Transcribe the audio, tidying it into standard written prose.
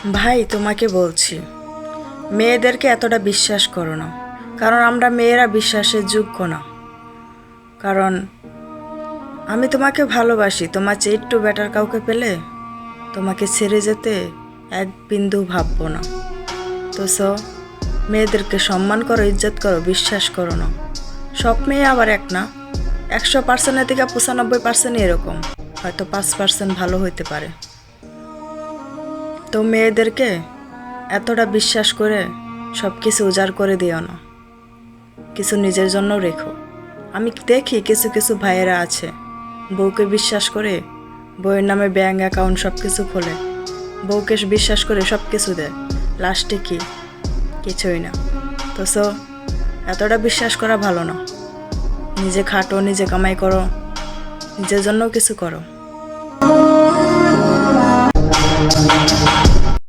ভাই তোমাকে বলছি, মেয়েদেরকে এতটা বিশ্বাস করো না। কারণ আমরা মেয়েরা বিশ্বাসের যোগ্য না। কারণ আমি তোমাকে ভালোবাসি, তোমার চেয়ে একটু বেটার কাউকে পেলে তোমাকে ছেড়ে যেতে এক বিন্দু ভাববো না। তো মেয়েদেরকে সম্মান করো, ইজ্জত করো, বিশ্বাস করো না। সব মেয়ে আবার এক না, 100%-এর থেকে 95% এরকম, হয়তো 5% ভালো হইতে পারে। তো মেয়েদেরকে এতটা বিশ্বাস করে সব কিছু উজাড় করে দিও না, কিছু নিজের জন্য রেখো। আমি দেখি কিছু কিছু ভাইয়েরা আছে বউকে বিশ্বাস করে বউয়ের নামে ব্যাঙ্ক অ্যাকাউন্ট সব কিছু খোলে, বউকে বিশ্বাস করে সব কিছু দেয়, লাস্টে কি কিছুই না। তো এতটা বিশ্বাস করা ভালো না। নিজে খাটো, নিজে কামাই করো, নিজের জন্যও কিছু করো।